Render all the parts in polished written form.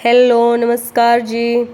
Hello नमस्कार जी।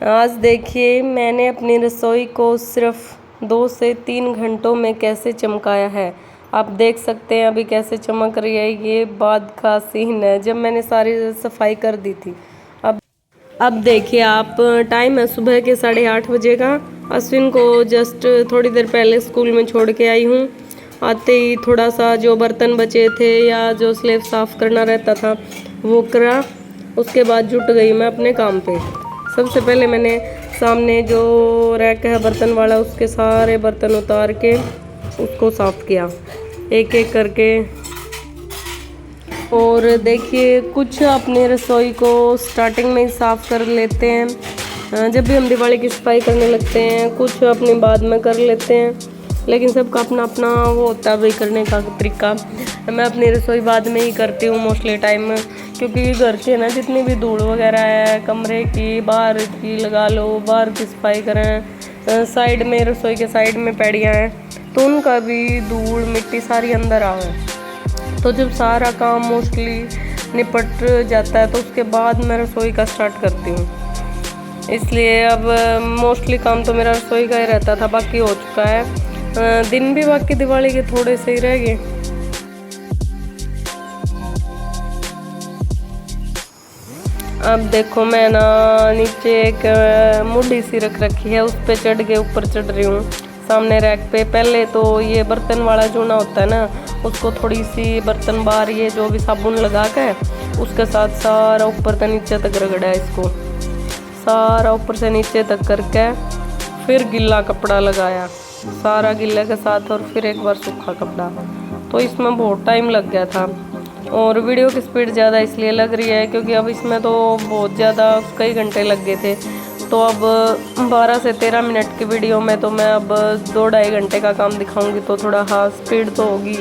आज देखिए मैंने अपनी रसोई को सिर्फ 2 से 3 घंटों में कैसे चमकाया है। आप देख सकते हैं अभी कैसे चमक रही है। ये बाद का सीन है जब मैंने सारी सफाई कर दी थी। अब देखिए आप, टाइम है सुबह के 8:30 बजे का। अश्विन को जस्ट थोड़ी देर पहले स्कूल में छोड़ के आई हूँ। आते ही थोड़ा सा जो बर्तन बचे थे या जो स्लेब साफ़ करना रहता था वो करा। उसके बाद जुट गई मैं अपने काम पे। सबसे पहले मैंने सामने जो रैक है बर्तन वाला उसके सारे बर्तन उतार के उसको साफ़ किया एक एक करके। और देखिए कुछ अपनी रसोई को स्टार्टिंग में ही साफ़ कर लेते हैं। जब भी हम दिवाली की सफाई करने लगते हैं कुछ अपने बाद में कर लेते हैं, लेकिन सबका अपना अपना वो होता है भाई करने का तरीका। मैं अपनी रसोई बाद में ही करती हूँ मोस्टली टाइम, क्योंकि घर के ना जितनी भी धूल वगैरह है कमरे की बाहर की लगा लो, बाहर की सफाई करें, साइड में रसोई के साइड में पैड़ियाँ हैं तो उनका भी धूल मिट्टी सारी अंदर आवे। तो जब सारा काम मोस्टली निपट जाता है तो उसके बाद मैं रसोई का स्टार्ट करती हूँ। इसलिए अब मोस्टली काम तो मेरा रसोई का ही रहता था, बाकी हो चुका है। दिन भी बाकी दिवाली के थोड़े से ही रह गए। अब देखो मैं ना नीचे एक मुड्ढी सी रख रखी है, उस पे चढ़ के ऊपर चढ़ रही हूँ सामने रैक पे। पहले तो ये बर्तन वाला जूना होता है ना, उसको थोड़ी सी बर्तन बार ये जो भी साबुन लगा के उसके साथ सारा ऊपर से नीचे तक रगड़ा है। इसको सारा ऊपर से नीचे तक करके फिर गीला कपड़ा लगाया सारा गिल्ले के साथ, और फिर एक बार सूखा कपड़ा। तो इसमें बहुत टाइम लग गया था। और वीडियो की स्पीड ज़्यादा इसलिए लग रही है क्योंकि अब इसमें तो बहुत ज़्यादा कई घंटे लग गए थे। तो अब 12 से 13 मिनट की वीडियो में तो मैं अब 2-2.5 घंटे का काम दिखाऊंगी, तो थोड़ा हाँ स्पीड तो होगी।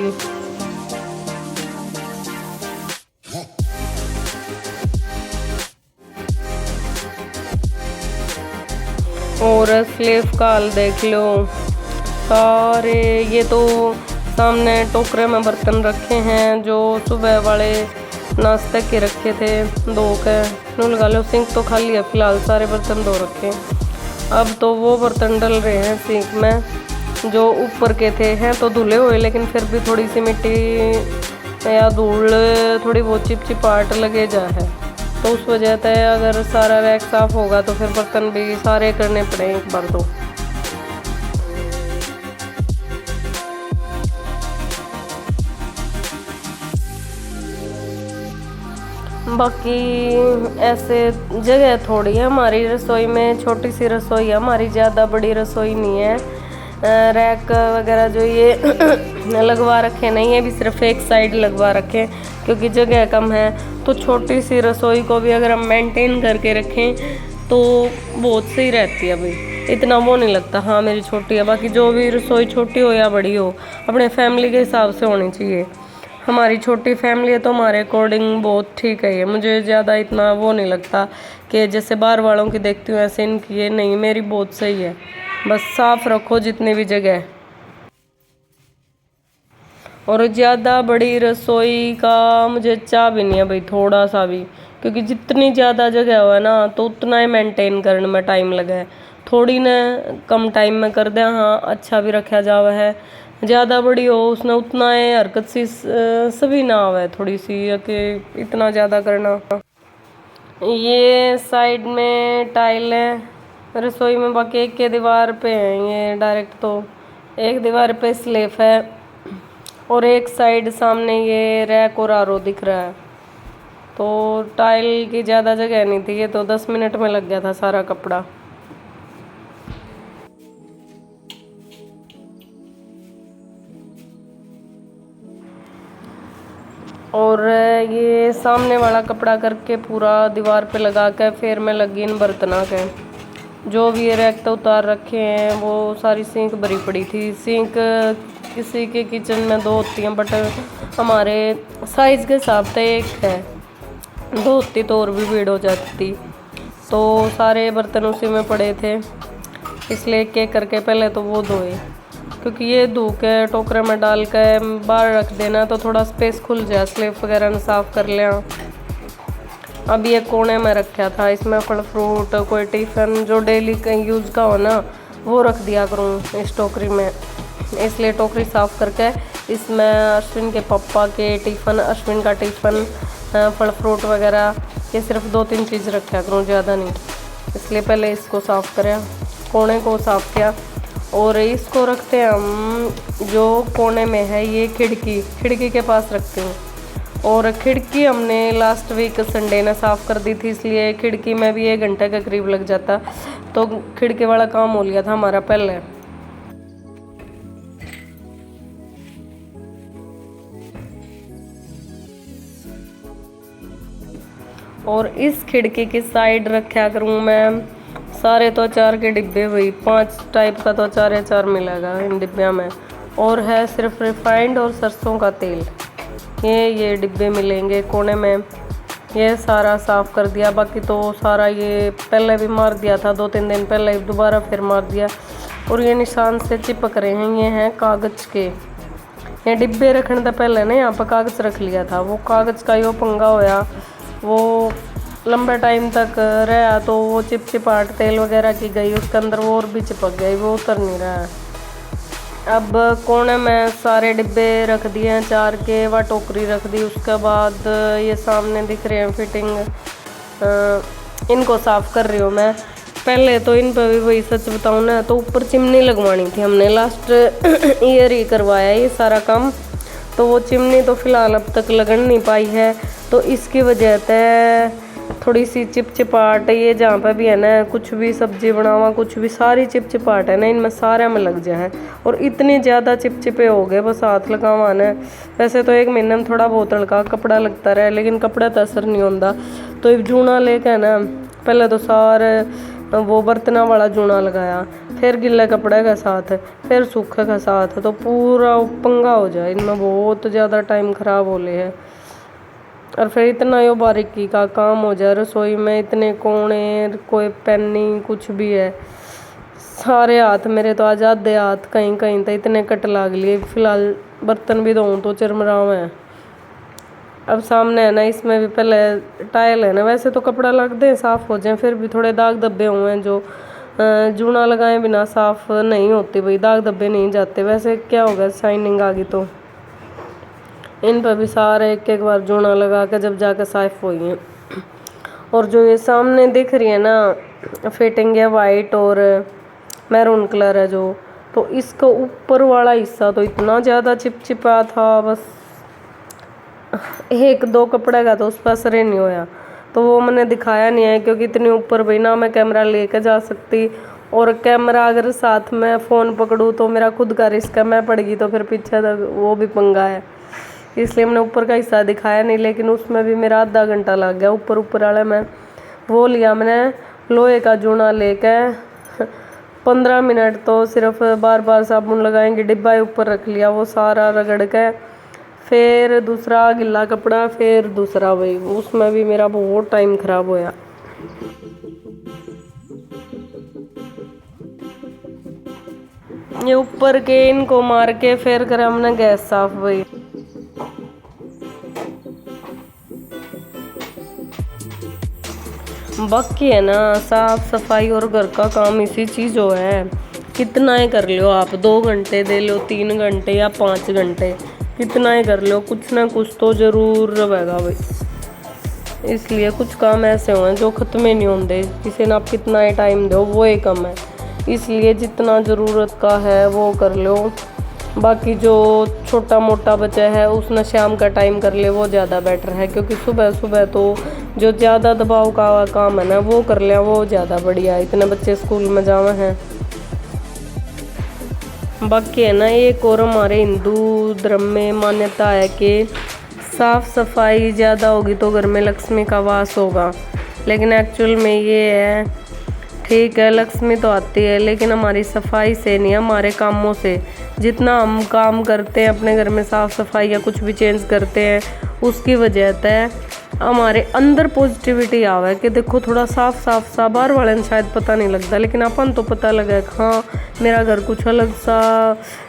और स्लेव का हाल देख लो सारे। ये तो सामने टोकरे में बर्तन रखे हैं जो सुबह वाले नाश्ते के रखे थे धो के। नू लगा लो सिंक तो खाली है फिलहाल, सारे बर्तन धो रखे। अब तो वो बर्तन डल रहे हैं सिंक में जो ऊपर के थे, हैं तो धुले हुए लेकिन फिर भी थोड़ी सी मिट्टी या धूल थोड़ी बहुत चिपचिपाहट लगे जा है। तो उस वजह से अगर सारा रैक साफ होगा तो फिर बर्तन भी सारे करने पड़े एक बार। तो बाकी ऐसे जगह थोड़ी है हमारी रसोई में, छोटी सी रसोई है हमारी, ज़्यादा बड़ी रसोई नहीं है। रैक वगैरह जो ये लगवा रखे नहीं है, भी सिर्फ एक साइड लगवा रखे क्योंकि जगह कम है। तो छोटी सी रसोई को भी अगर हम मेंटेन करके रखें तो बहुत सही रहती है भाई, इतना वो नहीं लगता हाँ मेरी छोटी है। बाकी जो भी रसोई छोटी हो या बड़ी हो अपने फैमिली के हिसाब से होनी चाहिए। हमारी छोटी फैमिली है तो हमारे अकॉर्डिंग बहुत ठीक है ये। मुझे ज़्यादा इतना वो नहीं लगता कि जैसे बाहर वालों की देखती हूँ ऐसे इनकी, ये नहीं, मेरी बहुत सही है। बस साफ रखो जितनी भी जगह। और ज़्यादा बड़ी रसोई का मुझे चाह भी नहीं है भाई थोड़ा सा भी, क्योंकि जितनी ज़्यादा जगह हो ना तो उतना ही मेंटेन करने में टाइम लगे। थोड़ी ना कम टाइम में कर दें हाँ अच्छा भी रखा जावा है। ज़्यादा बड़ी हो उसने उतना है हरकत सी सभी ना आवे थोड़ी सी कि इतना ज़्यादा करना। ये साइड में टाइल है रसोई में, बाकी एक के दीवार पे है ये डायरेक्ट, तो एक दीवार पे स्लेफ है और एक साइड सामने ये रैक और आरो दिख रहा है। तो टाइल की ज़्यादा जगह नहीं थी, ये तो 10 मिनट में लग गया था सारा कपड़ा। और ये सामने वाला कपड़ा करके पूरा दीवार पे लगा कर फिर मैं लगी इन बर्तना के जो भी ये रैक तो उतार रखे हैं। वो सारी सिंक भरी पड़ी थी। सिंक किसी के किचन में 2 होती हैं बट हमारे साइज़ के हिसाब से एक है, 2 होती तो और भी भीड़ हो जाती। तो सारे बर्तन उसी में पड़े थे इसलिए एक एक करके पहले तो वो धोए, क्योंकि ये धो के टोकरे में डाल के बाहर रख देना तो थोड़ा स्पेस खुल जाए, स्लेब वगैरह ने साफ़ कर लिया। अब ये कोने में रखा था, इसमें फल फ्रूट कोई टिफ़िन जो डेली कहीं यूज़ का हो ना वो रख दिया करूँ इस टोकरी में। इसलिए टोकरी साफ़ करके इसमें अश्विन के पापा के टिफ़िन, अश्विन का टिफ़िन, फल फ्रूट वगैरह ये सिर्फ 2-3 चीज़ रखा करूँ, ज़्यादा नहीं। इसलिए पहले इसको साफ़ करें, कोने को साफ़ किया। और इसको रखते हैं हम जो कोने में है ये खिड़की के पास रखते हैं। और खिड़की हमने लास्ट वीक संडे ने साफ़ कर दी थी, इसलिए खिड़की में भी 1 घंटे के करीब लग जाता, तो खिड़की वाला काम हो लिया था हमारा पहले। और इस खिड़की की साइड रखा करूँ मैं सारे तो अचार के डिब्बे, वही 5 टाइप का तो अचार मिलेगा इन डिब्बिया में। और है सिर्फ रिफाइंड और सरसों का तेल, ये डिब्बे मिलेंगे कोने में। ये सारा साफ़ कर दिया, बाकी तो सारा ये पहले भी मार दिया था 2-3 दिन पहले, दोबारा फिर मार दिया। और ये निशान से चिपक रहे हैं, ये हैं कागज़ के। ये डिब्बे रखने से पहले ना यहाँ पर कागज़ रख लिया था, वो कागज़ का यो पंगा होया, वो लंबे टाइम तक रहा तो वो चिपचिपाहट तेल वगैरह की गई उसके अंदर, वो और भी चिपक गई, वो उतर नहीं रहा है। अब कोने में सारे डिब्बे रख दिए हैं अचार के, व टोकरी रख दी। उसके बाद ये सामने दिख रहे हैं फिटिंग, इनको साफ़ कर रही हूँ मैं। पहले तो इन पर भी वही सच बताऊँ ना तो ऊपर चिमनी लगवानी थी, हमने लास्ट ईयर ही करवाया ये सारा काम, तो वो चिमनी तो फ़िलहाल अब तक लगन नहीं पाई है, तो इसकी वजह से थोड़ी सी चिपचिपाहट ये जहाँ पे भी है ना, कुछ भी सब्जी बनावा कुछ भी, सारी चिपचिपाहट है ना इनमें सारे में लग जाए। और इतने ज़्यादा चिपचिपे हो गए बस हाथ लगावा ना। वैसे तो 1 महीने में थोड़ा बहुत हल्का कपड़ा लगता रहा, लेकिन कपड़ा तो असर नहीं होता। तो एक जूना लेके ना पहले तो सारे वो बर्तना वाला जूना लगाया, फिर गिले कपड़े के साथ, फिर सूखे के साथ, तो पूरा पंगा हो जाए इनमें, बहुत ज़्यादा टाइम ख़राब हो ले है। और फिर इतना यो बारीकी का काम हो जाए रसोई में, इतने कोने, कोई पेनी कुछ भी है, सारे हाथ मेरे तो आज़ादे हाथ कहीं कहीं तो इतने कट लाग लिए। फिलहाल बर्तन भी धोऊँ तो चिरमराव है। अब सामने है ना इसमें भी पहले टाइल है ना, वैसे तो कपड़ा लग दे साफ़ हो जाए, फिर भी थोड़े दाग धब्बे हुए हैं जो जूना लगाए बिना साफ़ नहीं होते, भाई दाग धब्बे नहीं जाते। वैसे क्या होगा शाइनिंग आ गई तो इन पर भी सारे एक बार जूना लगा के जब जाकर साफ़ हुई हैं। और जो ये सामने दिख रही है ना फिटिंग है वाइट और मैरून कलर है जो, तो इसका ऊपर वाला हिस्सा तो इतना ज़्यादा चिपचिपा था, बस 1-2 कपड़े का तो उस पर असर ही नहीं होया, तो वो मैंने दिखाया नहीं है क्योंकि इतने ऊपर भाई ना मैं कैमरा लेकर जा सकती, और कैमरा अगर साथ में फ़ोन पकड़ूँ तो मेरा खुद का रिस्क है, मैं पड़गी तो फिर पीछे तक वो भी पंगा है, इसलिए मैंने ऊपर का हिस्सा दिखाया नहीं। लेकिन उसमें भी मेरा आधा घंटा लग गया, ऊपर वाले में वो लिया मैंने लोहे का जूना लेके 15 मिनट तो सिर्फ बार बार साबुन लगाएंगे डिब्बा ऊपर रख लिया, वो सारा रगड़ के फिर दूसरा गिला कपड़ा, फिर दूसरा वही, उसमें भी मेरा बहुत टाइम ख़राब होया। ये ऊपर के इनको मार के फिर कर हमने गैस साफ वही। बाकी है ना साफ सफाई और घर का काम इसी चीज़ हो है, कितना ही कर लो आप, 2 घंटे दे लो, 3 घंटे या 5 घंटे, कितना ही कर लो, कुछ ना कुछ तो ज़रूर रहेगा भाई। इसलिए कुछ काम ऐसे हुए जो ख़त्म ही नहीं होते, किसी ने आप कितना ही टाइम दो वो ही कम है, इसलिए जितना ज़रूरत का है वो कर लो, बाकी जो छोटा मोटा बचा है उसने शाम का टाइम कर ले वो ज़्यादा बेटर है, क्योंकि सुबह सुबह तो जो ज़्यादा दबाव का काम है ना वो कर लिया वो ज़्यादा बढ़िया है, इतने बच्चे स्कूल में जावे हैं। बाकी है ना एक और हमारे हिंदू धर्म में मान्यता है कि साफ़ सफाई ज़्यादा होगी तो घर में लक्ष्मी का वास होगा, लेकिन एक्चुअल में ये है, ठीक है लक्ष्मी तो आती है लेकिन हमारी सफाई से नहीं, हमारे कामों से। जितना हम काम करते हैं अपने घर में साफ़ सफाई या कुछ भी चेंज करते हैं उसकी वजह से हमारे अंदर पॉजिटिविटी आवे कि देखो थोड़ा साफ साफ सा, बाहर वाले ने शायद पता नहीं लगता लेकिन अपन तो पता लगा कि हाँ मेरा घर कुछ अलग सा,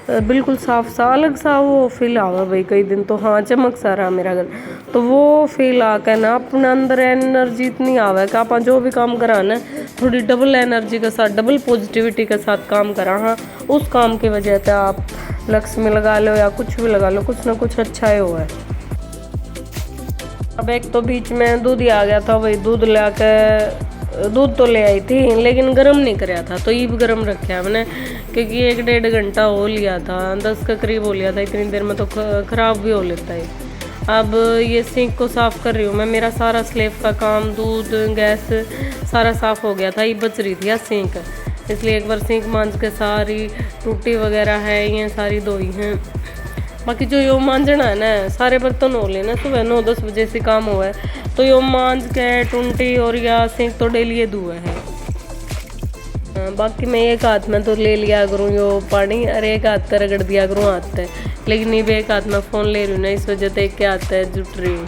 बिल्कुल साफ सा अलग सा वो फील आवा भाई। कई दिन तो हाँ चमक सा रहा मेरा घर, तो वो फील आकर ना अपने अंदर एनर्जी इतनी आवे कि आप जो भी काम करा ना थोड़ी डबल एनर्जी के साथ, डबल पॉजिटिविटी के साथ काम करा। हाँ उस काम की वजह से आप लक्ष्मी लगा लो या कुछ भी लगा लो, कुछ ना कुछ अच्छा ही हुआ है। अब एक तो बीच में दूध ही आ गया था, वही दूध ला के दूध तो ले आई थी लेकिन गर्म नहीं कराया था, तो ये भी गर्म रखा मैंने क्योंकि 1-1.5 घंटा हो लिया था, 10 के करीब हो लिया था। इतनी देर में तो ख़राब भी हो लेता है। अब ये सिंक को साफ़ कर रही हूँ मैं, मेरा सारा स्लेब का काम, दूध, गैस सारा साफ़ हो गया था, ये बच रही थी यार सिंक, इसलिए एक बार सिंक मांज के सारी टूटी वगैरह है ये सारी धोई हैं। बाकी जो यो मांझना है ना, सारे बर्तन हो लेना सुबह 9-10 बजे से काम हुआ है, तो यो मांझ के टूंटी और या सिंक तो डेली धुआ है। बाकी मैं एक हाथ में तो ले लिया करूँ यो पानी, अरे एक हाथ पे रगड़ दिया करूँ हाथ पे, लेकिन ये भी एक हाथ में फ़ोन ले रही हूँ ना, इस वजह से एक के हाथ पे जुट रही हूँ।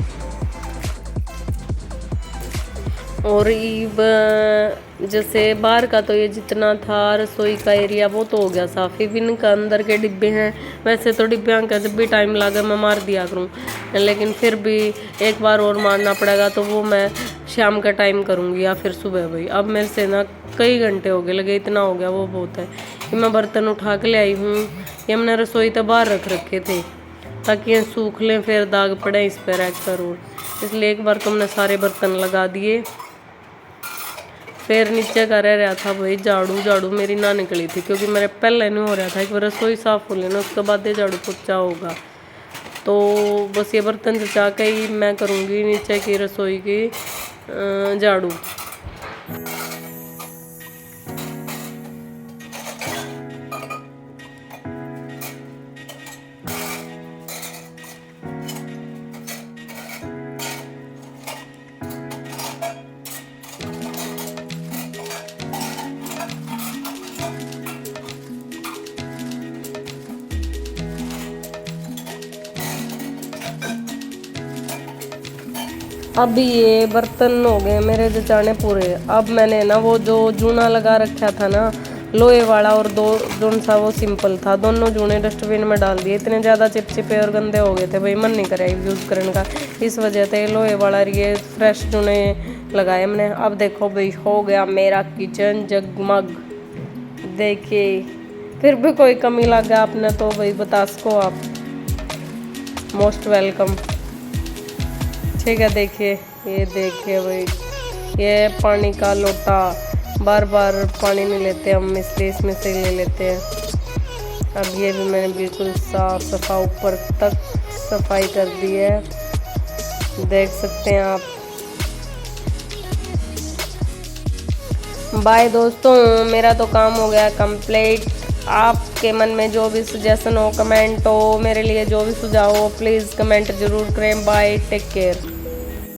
और ईब जैसे बाहर का तो ये जितना था रसोई का एरिया वो तो हो गया साफ, इवन का अंदर के डिब्बे हैं, वैसे तो डिब्बे का जब भी टाइम लगे मैं मार दिया करूँ, लेकिन फिर भी एक बार और मारना पड़ेगा, तो वो मैं शाम का टाइम करूँगी या फिर सुबह भाई। अब मेरे से ना कई घंटे हो गए लगे, इतना हो गया वो बहुत है। कि मैं बर्तन उठा के ले आई हूँ, ये हमने रसोई तो बाहर रख रखे थे ताकि ये सूख लें, फिर दाग पड़े इस पर रख कर, और इसलिए एक बार तुमने सारे बर्तन लगा दिए। फिर नीचे का रह था भाई झाड़ू मेरी ना निकली थी क्योंकि मेरे पहले नहीं हो रहा था, एक बार रसोई साफ़ हो लेना उसके बाद ये झाड़ू पोछा होगा। तो बस ये बर्तन जचा के ही मैं करूँगी नीचे की रसोई की झाड़ू। अब ये बर्तन हो गए मेरे जचाने पूरे। अब मैंने ना वो जो जूना लगा रखा था ना लोहे वाला, और दो जोन सा वो सिंपल था, दोनों जूने डस्टबिन में डाल दिए। इतने ज़्यादा चिपचिपे और गंदे हो गए थे भाई, मन नहीं करा यूज़ करने का, इस वजह से लोहे वाला ये फ्रेश जूने लगाए मैंने। अब देखो भाई हो गया मेरा किचन जगमग, देखिए फिर भी कोई कमी लगा आपने तो भाई बता सको आप, मोस्ट वेलकम। ठीक है देखिए, ये देखिए भाई ये पानी का लोटा, बार बार पानी नहीं लेते हम इसलिए इसमें से ले लेते हैं। अब ये भी मैंने बिल्कुल साफ सफा ऊपर तक सफाई कर दी है, देख सकते हैं आप। बाय दोस्तों, मेरा तो काम हो गया कंप्लीट। आपके मन में जो भी सजेशन हो, कमेंट हो, मेरे लिए जो भी सुझाव हो, प्लीज़ कमेंट ज़रूर करें। Bye, take care.